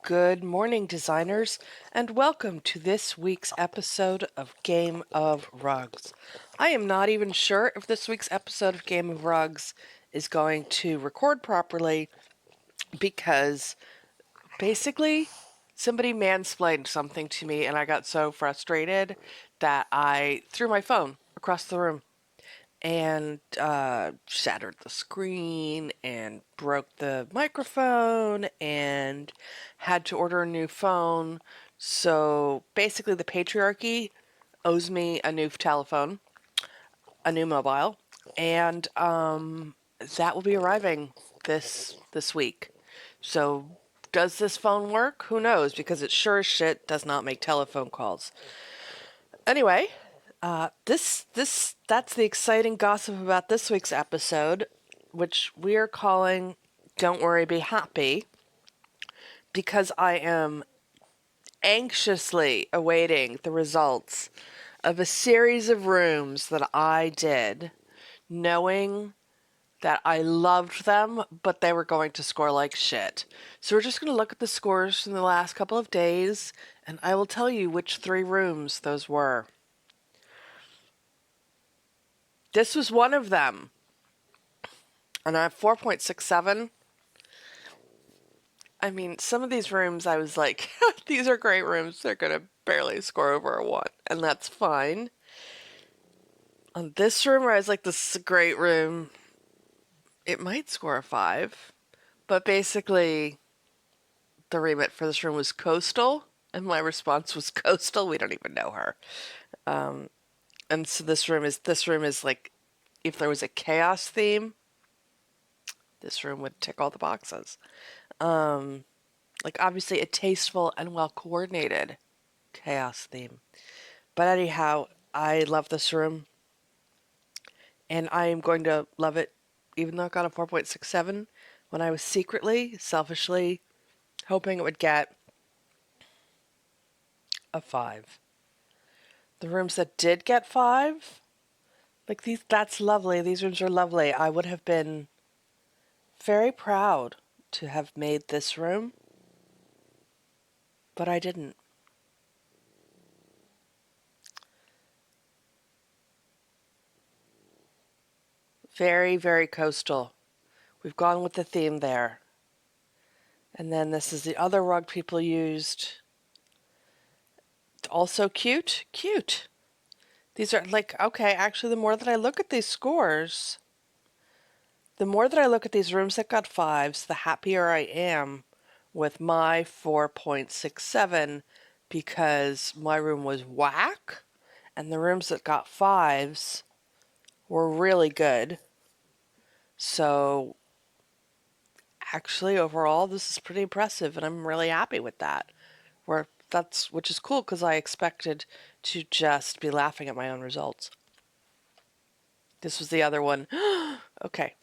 Good morning, designers, and welcome to this week's episode of Game of Rugs. I am not even sure if this week's episode of Game of Rugs is going to record properly because basically somebody mansplained something to me and I got so frustrated that I threw my phone across the room and shattered the screen and broke the microphone and had to order a new phone. So basically, the patriarchy owes me a new telephone, a new mobile, and that will be arriving this week. So does this phone work? Who knows? Because it sure as shit does not make telephone calls. Anyway, that's the exciting gossip about this week's episode, which we are calling "Don't Worry, Be Happy," because I am anxiously awaiting the results of a series of rooms that I did, knowing that I loved them, but they were going to score like shit. So we're just going to look at the scores from the last couple of days, and I will tell you which 3 rooms those were. This was one of them. And I have 4.67. I mean, some of these rooms I was like, these are great rooms. They're going to barely score over a 1. And that's fine. On this room, where I was like, this is a great room, it might score a 5. But basically, the remit for this room was coastal. And my response was coastal. We don't even know her. And so this room is like, if there was a chaos theme, this room would tick all the boxes. Like, obviously a tasteful and well coordinated chaos theme. But anyhow, I love this room, and I am going to love it even though it got a 4.67 when I was secretly, selfishly hoping it would get a 5. The rooms that did get 5, like these, that's lovely. These rooms are lovely. I would have been very proud to have made this room, but I didn't. Very, very coastal. We've gone with the theme there. And then this is the other rug people used. Also cute? Cute. These are like, okay, actually, the more that I look at these scores, the more that I look at these rooms that got 5s, the happier I am with my 4.67 because my room was whack and the rooms that got 5s were really good. So actually, overall, this is pretty impressive and I'm really happy with that. Which is cool because I expected to just be laughing at my own results. This was the other one. Okay.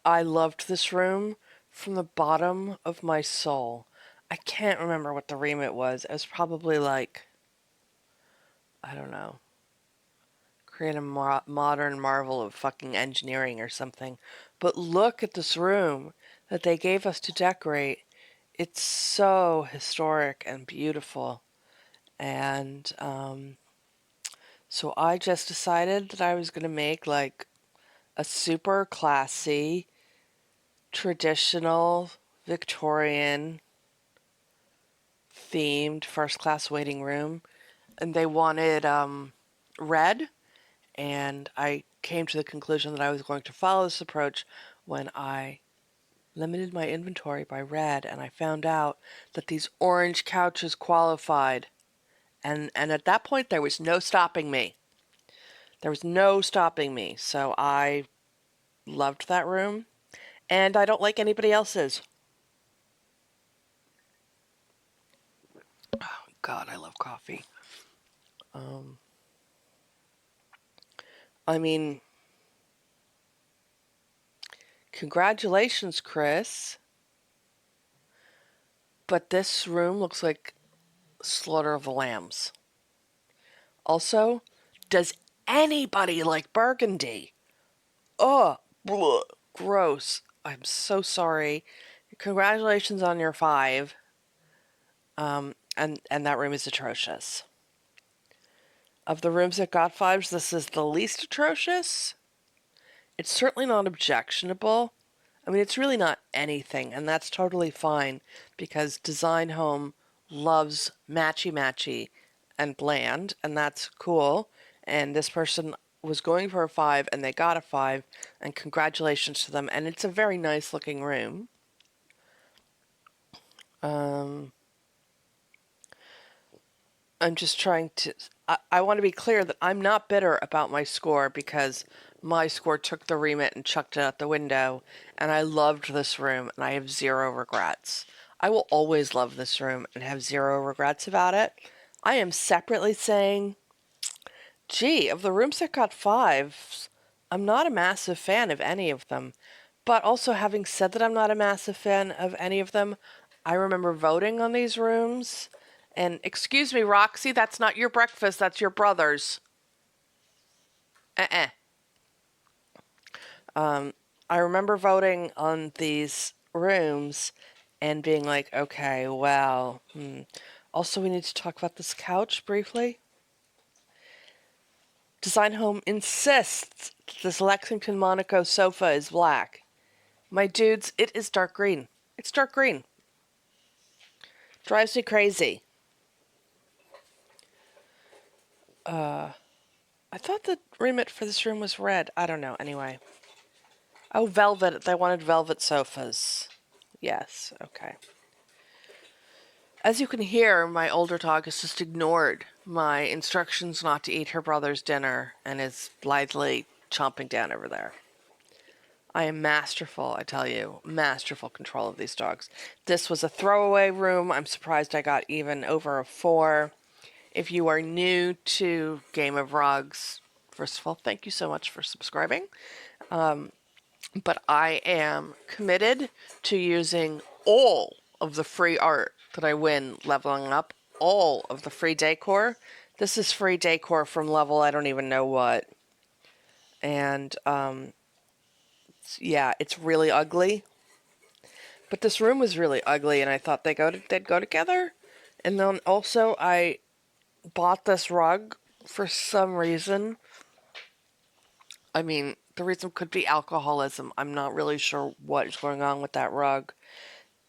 I loved this room from the bottom of my soul. I can't remember what the remit was. It was probably like, I don't know, create a modern marvel of fucking engineering or something. But look at this room that they gave us to decorate. It's so historic and beautiful. And so I just decided that I was going to make like a super classy, traditional, Victorian themed first class waiting room. And they wanted red. And I came to the conclusion that I was going to follow this approach when I limited my inventory by red. And I found out that these orange couches qualified. And at that point, there was no stopping me. There was no stopping me. So I loved that room. And I don't like anybody else's. Oh, God, I love coffee. I mean, congratulations, Chris. But this room looks like Slaughter of the Lambs. Also, does anybody like burgundy? Ugh, bleh, gross. I'm so sorry Congratulations on your 5. And that room is atrocious. Of the rooms that got 5s, this is the least atrocious. It's certainly not objectionable. I mean, it's really not anything, and that's totally fine because Design Home loves matchy-matchy and bland, and that's cool. And this person was going for a 5, and they got a 5, and congratulations to them. And it's a very nice looking room. I'm just trying to. I want to be clear that I'm not bitter about my score because my score took the remit and chucked it out the window, and I loved this room, and I have zero regrets. I will always love this room and have zero regrets about it. I am separately saying, gee, of the rooms that got 5s, I'm not a massive fan of any of them. But also, having said that I'm not a massive fan of any of them, I remember voting on these rooms. And excuse me, Roxy, that's not your breakfast, that's your brother's. I remember voting on these rooms and being like, okay, well, Also, we need to talk about this couch briefly. Design Home insists this Lexington Monaco sofa is black. My dudes, it is dark green. It's dark green. Drives me crazy. I thought the remit for this room was red. I don't know. Anyway. Oh, velvet. They wanted velvet sofas. Yes. Okay. As you can hear, my older dog has just ignored my instructions not to eat her brother's dinner and is blithely chomping down over there. I am masterful, I tell you. Masterful control of these dogs. This was a throwaway room. I'm surprised I got even over a 4. If you are new to Game of Rugs, first of all, thank you so much for subscribing. But I am committed to using all of the free art that I win leveling up, all of the free decor. This is free decor from level I don't even know what. And yeah, it's really ugly. But this room was really ugly, and I thought they'd go together. And then also I bought this rug for some reason. I mean, the reason could be alcoholism. I'm not really sure what is going on with that rug.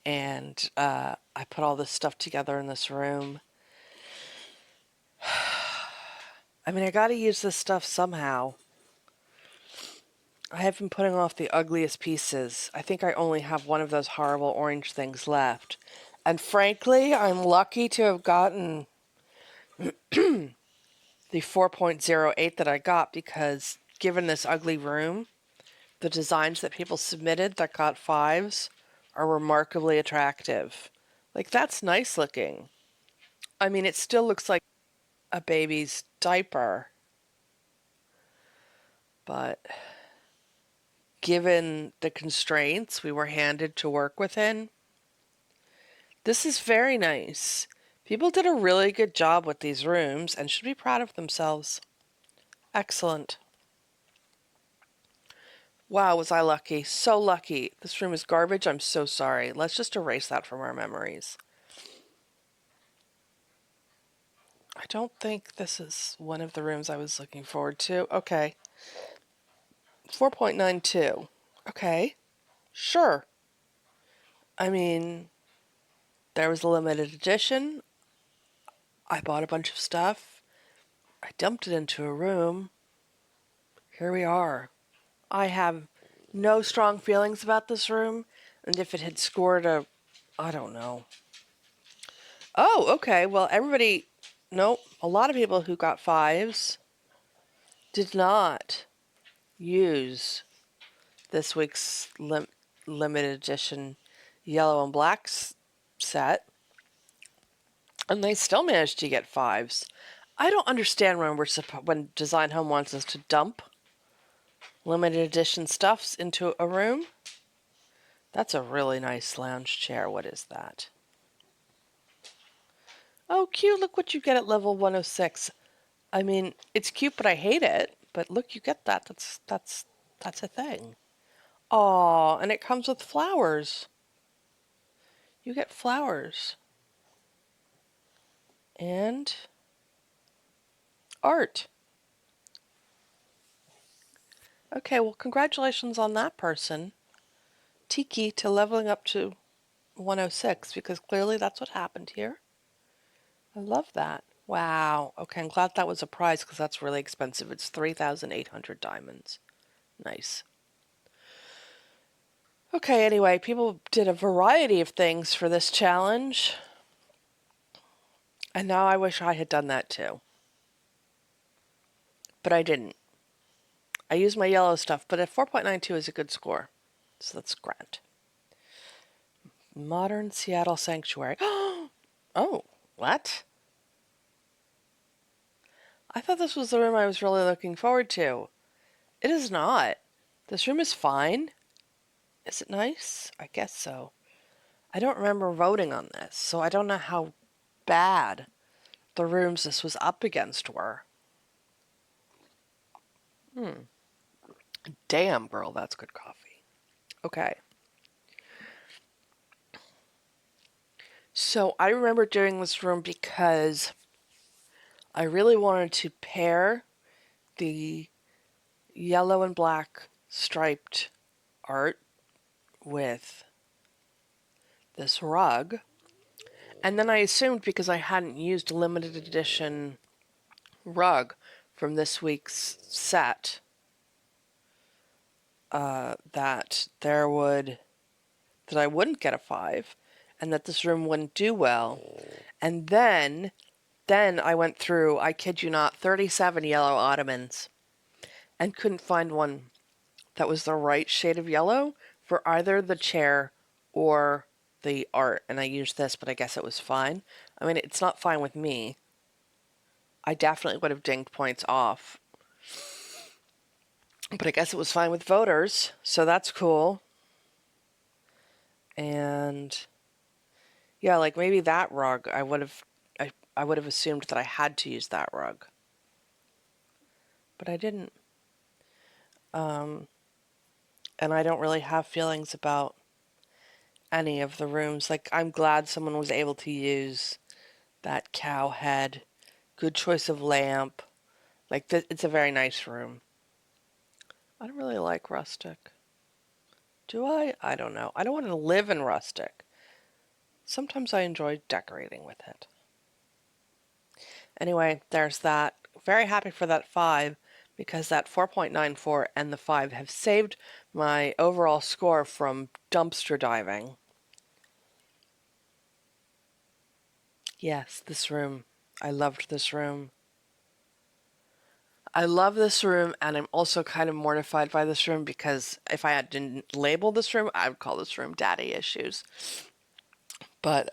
And I put all this stuff together in this room. I mean, I gotta use this stuff somehow. I have been putting off the ugliest pieces. I think I only have one of those horrible orange things left. And frankly, I'm lucky to have gotten the 4.08 that I got because given this ugly room, the designs that people submitted that got 5s are remarkably attractive. Like, that's nice looking. I mean, it still looks like a baby's diaper, but given the constraints we were handed to work within, this is very nice. People did a really good job with these rooms and should be proud of themselves. Excellent. Wow, was I lucky. So lucky. This room is garbage. I'm so sorry. Let's just erase that from our memories. I don't think this is one of the rooms I was looking forward to. Okay. 4.92. Okay. Sure. I mean, there was a limited edition. I bought a bunch of stuff. I dumped it into a room. Here we are. I have no strong feelings about this room, and if it had scored I don't know. Oh, okay. Well, nope. A lot of people who got 5s did not use this week's limited edition yellow and black set, and they still managed to get 5s. I don't understand when Design Home wants us to dump limited edition stuffs into a room. That's a really nice lounge chair. What is that? Oh, cute. Look what you get at level 106. I mean, it's cute, but I hate it. But look, you get that. That's a thing. Aw, and it comes with flowers. You get flowers. And art. Okay, well, congratulations on that person. Tiki to leveling up to 106, because clearly that's what happened here. I love that. Wow. Okay, I'm glad that was a prize because that's really expensive. It's 3,800 diamonds. Nice. Okay, anyway, people did a variety of things for this challenge. And now I wish I had done that too. But I didn't. I used my yellow stuff, but a 4.92 is a good score. So that's grand. Modern Seattle Sanctuary. Oh, what? I thought this was the room I was really looking forward to. It is not. This room is fine. Is it nice? I guess so. I don't remember voting on this, so I don't know how bad the rooms this was up against were. Damn, girl, that's good coffee. Okay. So I remember doing this room because I really wanted to pair the yellow and black striped art with this rug. And then I assumed because I hadn't used a limited edition rug from this week's set that I wouldn't get a 5 and that this room wouldn't do well. And then I went through, I kid you not, 37 yellow ottomans and couldn't find one that was the right shade of yellow for either the chair or the art. And I used this, but I guess it was fine. I mean, it's not fine with me. I definitely would have dinged points off. But I guess it was fine with voters, so that's cool. And yeah, like maybe that rug, I would have assumed that I had to use that rug. But I didn't. And I don't really have feelings about any of the rooms. Like, I'm glad someone was able to use that cow head. Good choice of lamp. Like, it's a very nice room. I don't really like rustic. Do I? I don't know. I don't want to live in rustic. Sometimes I enjoy decorating with it. Anyway, there's that. Very happy for that 5 because that 4.94 and the 5 have saved my overall score from dumpster diving. Yes, this room. I loved this room. I love this room, and I'm also kind of mortified by this room because if I didn't label this room, I would call this room Daddy Issues. But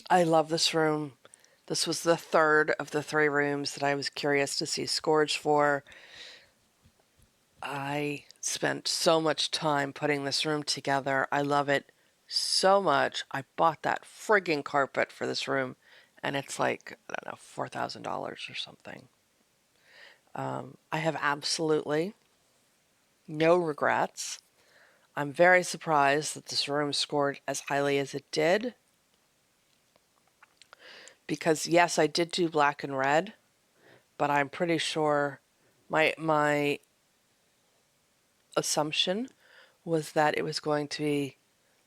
I love this room. This was the third of the 3 rooms that I was curious to see scores for. I spent so much time putting this room together. I love it so much. I bought that frigging carpet for this room, and it's like, I don't know, $4,000 or something. I have absolutely no regrets. I'm very surprised that this room scored as highly as it did. Because yes, I did do black and red, but I'm pretty sure my assumption was that it was going to be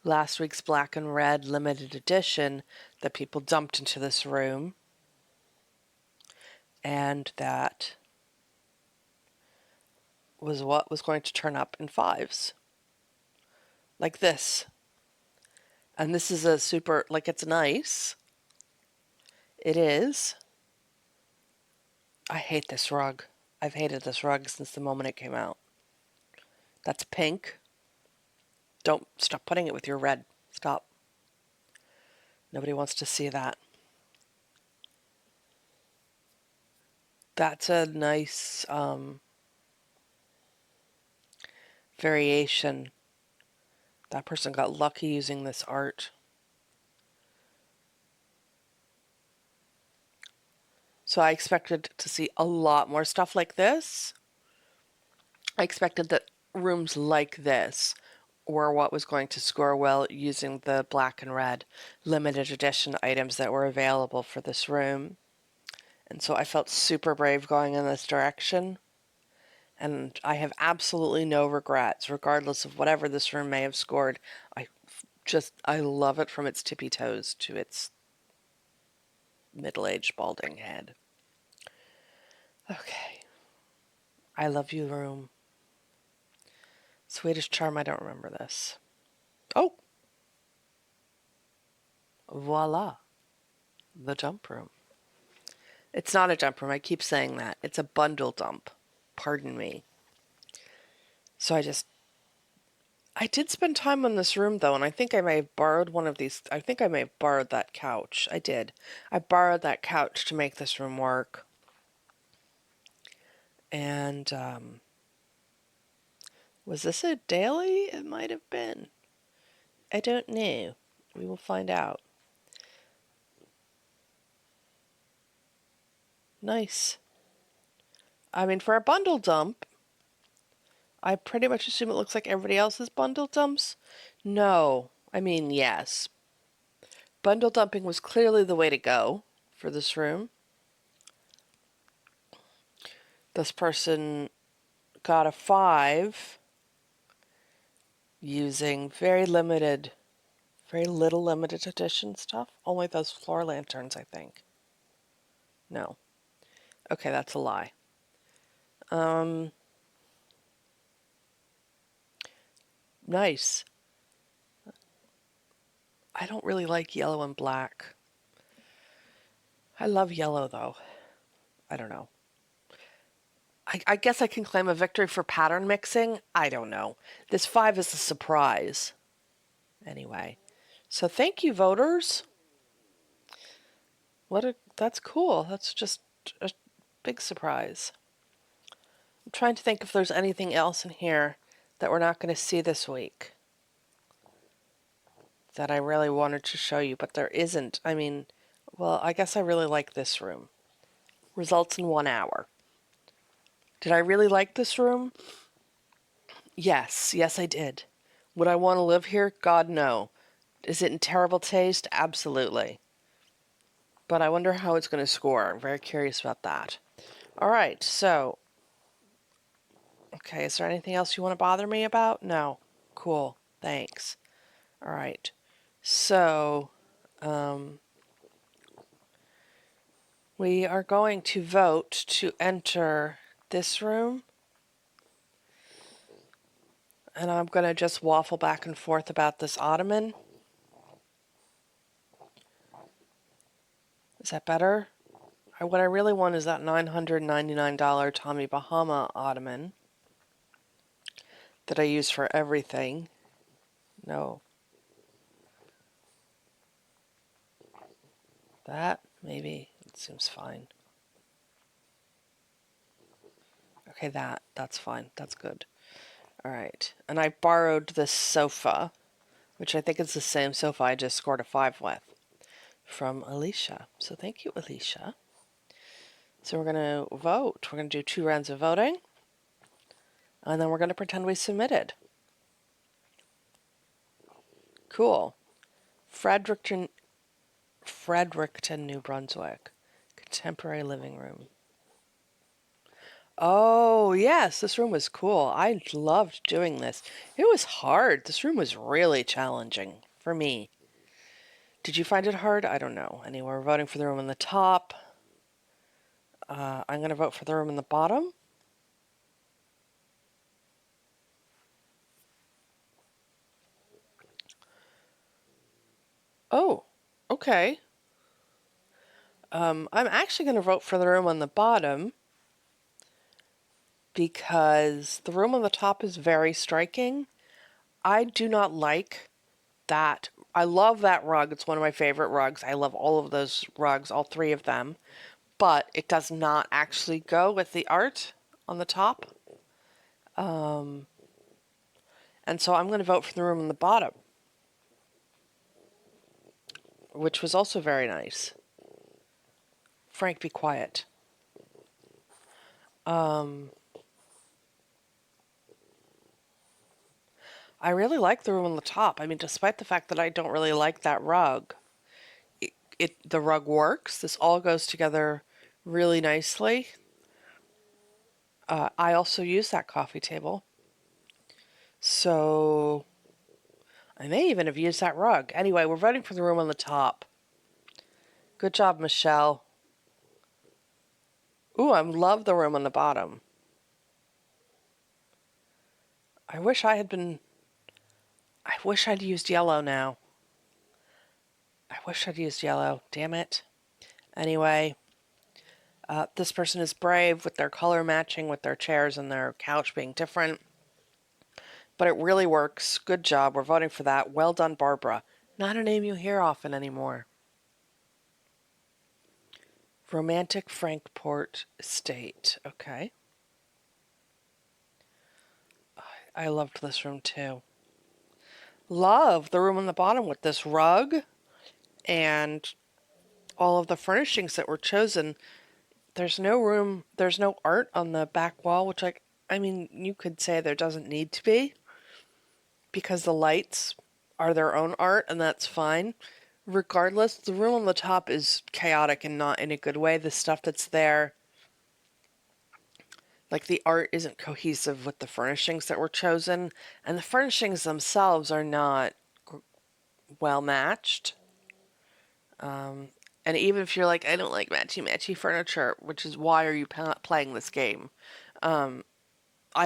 last week's black and red limited edition that people dumped into this room, and that was what was going to turn up in 5s. Like this. And this is a super, like, it's nice. It is. I hate this rug. I've hated this rug since the moment it came out. That's pink. Don't stop putting it with your red. Stop. Nobody wants to see that. That's a nice variation. That person got lucky using this art. So I expected to see a lot more stuff like this. I expected that rooms like this or what was going to score well using the black and red limited edition items that were available for this room. And so I felt super brave going in this direction. And I have absolutely no regrets, regardless of whatever this room may have scored. I love it from its tippy toes to its middle-aged balding head. Okay. I love you, room. Swedish Charm, I don't remember this. Oh! Voila. The dump room. It's not a dump room, I keep saying that. It's a bundle dump. Pardon me. So I did spend time in this room, though, and I think I may have borrowed one of these. I think I may have borrowed that couch. I did. I borrowed that couch to make this room work. And, was this a daily? It might have been. I don't know. We will find out. Nice. I mean, for a bundle dump, I pretty much assume it looks like everybody else's bundle dumps. No. I mean, yes. Bundle dumping was clearly the way to go for this room. This person got a 5 using very little limited edition stuff. Only those floor lanterns, I think. No. Okay, that's a lie. Nice. I don't really like yellow and black. I love yellow, though. I don't know. I guess I can claim a victory for pattern mixing. I don't know. This 5 is a surprise. Anyway. So thank you, voters. That's cool. That's just a big surprise. I'm trying to think if there's anything else in here that we're not going to see this week that I really wanted to show you, but there isn't. I mean, well, I guess I really like this room. Results in 1 hour. Did I really like this room? Yes, I did. Would I want to live here? God, no. Is it in terrible taste? Absolutely. But I wonder how it's going to score. I'm very curious about that. All right, so. Okay, is there anything else you want to bother me about? No. Cool. Thanks. All right. So, we are going to vote to enter this room. And I'm going to just waffle back and forth about this ottoman. Is that better? What I really want is that $999 Tommy Bahama ottoman that I use for everything. No. That, maybe. It seems fine. Okay, that's fine. That's good. All right. And I borrowed this sofa, which I think is the same sofa I just scored a 5 with, from Alicia. So thank you, Alicia. So we're going to vote. We're going to do 2 rounds of voting. And then we're going to pretend we submitted. Cool. Fredericton, New Brunswick. Contemporary living room. Oh, yes, this room was cool. I loved doing this. It was hard. This room was really challenging for me. Did you find it hard? I don't know. Anyway, we're voting for the room on the top. I'm going to vote for the room in the bottom. Oh, okay. I'm actually going to vote for the room on the bottom because the room on the top is very striking. I do not like that. I love that rug. It's one of my favorite rugs. I love all of those rugs, all 3 of them. But it does not actually go with the art on the top. And so I'm going to vote for the room on the bottom, which was also very nice. Frank, be quiet. I really like the room on the top. I mean, despite the fact that I don't really like that rug, the rug works. This all goes together really nicely. I also use that coffee table. So I may even have used that rug. Anyway, we're voting for the room on the top. Good job, Michelle. Ooh, I love the room on the bottom. I wish I'd used yellow now. I wish I'd used yellow. Damn it. Anyway, this person is brave with their color matching, with their chairs and their couch being different. But it really works. Good job. We're voting for that. Well done, Barbara. Not a name you hear often anymore. Romantic Frankport Estate. Okay. I loved this room too. Love the room on the bottom with this rug and all of the furnishings that were chosen. There's no art on the back wall, which I mean, you could say there doesn't need to be because the lights are their own art and that's fine. Regardless, the room on the top is chaotic and not in a good way. The stuff that's there, like the art isn't cohesive with the furnishings that were chosen, and the furnishings themselves are not well matched. And even if you're like, I don't like matchy-matchy furniture, which is why are you playing this game? I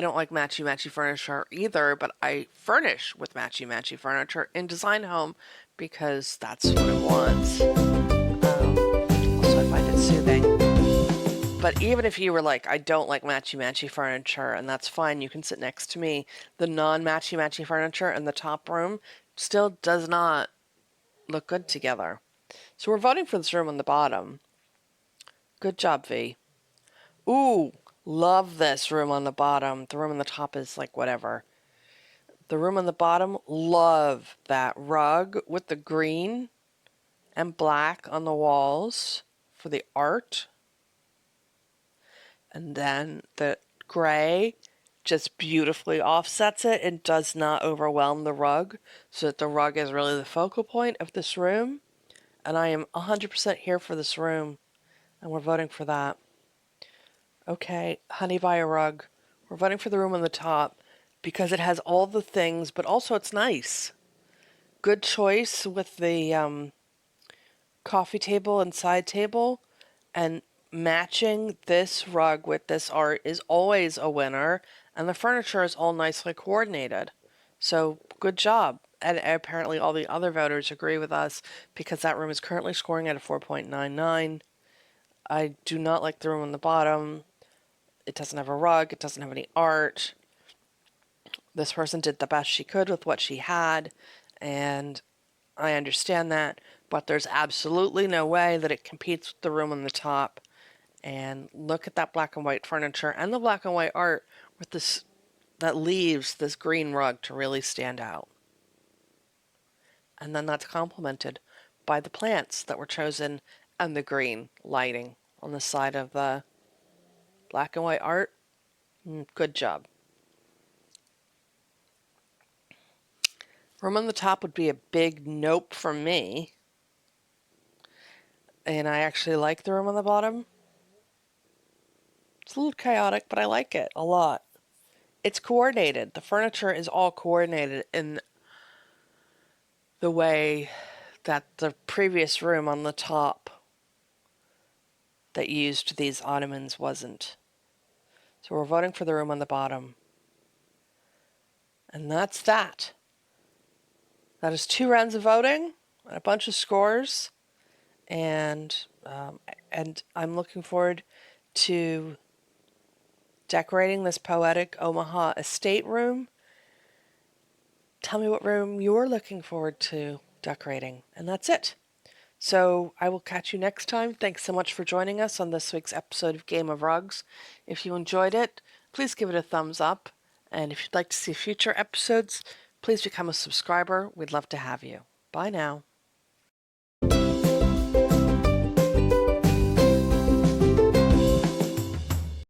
don't like matchy-matchy furniture either, but I furnish with matchy-matchy furniture in Design Home because that's what it wants. Also, I find it soothing. But even if you were like, I don't like matchy-matchy furniture, and that's fine, you can sit next to me, the non-matchy-matchy furniture in the top room still does not look good together. So we're voting for this room on the bottom. Good job, V. Ooh, love this room on the bottom. The room on the top is like whatever. The room on the bottom, love that rug with the green and black on the walls for the art. And then the gray just beautifully offsets it and does not overwhelm the rug, so that the rug is really the focal point of this room. And I am 100% here for this room, and we're voting for that. Okay, honey, buy a rug. We're voting for the room on the top because it has all the things, but also it's nice. Good choice with the coffee table and side table, and matching this rug with this art is always a winner, and the furniture is all nicely coordinated. So good job. And apparently all the other voters agree with us because that room is currently scoring at a 4.99. I do not like the room on the bottom. It doesn't have a rug. It doesn't have any art. This person did the best she could with what she had, and I understand that, but there's absolutely no way that it competes with the room on the top. And look at that black and white furniture and the black and white art with this that leaves this green rug to really stand out. And then that's complemented by the plants that were chosen and the green lighting on the side of the black and white art. Good job. Room on the top would be a big nope from me. And I actually like the room on the bottom. It's a little chaotic, but I like it a lot. It's coordinated. The furniture is all coordinated in the way that the previous room on the top that used these ottomans wasn't. So we're voting for the room on the bottom. And that's that. That is 2 rounds of voting and a bunch of scores. And I'm looking forward to decorating this poetic Omaha estate room. Tell me what room you're looking forward to decorating. And that's it. So I will catch you next time. Thanks so much for joining us on this week's episode of Game of Rugs. If you enjoyed it, please give it a thumbs up. And if you'd like to see future episodes, please become a subscriber. We'd love to have you. Bye now.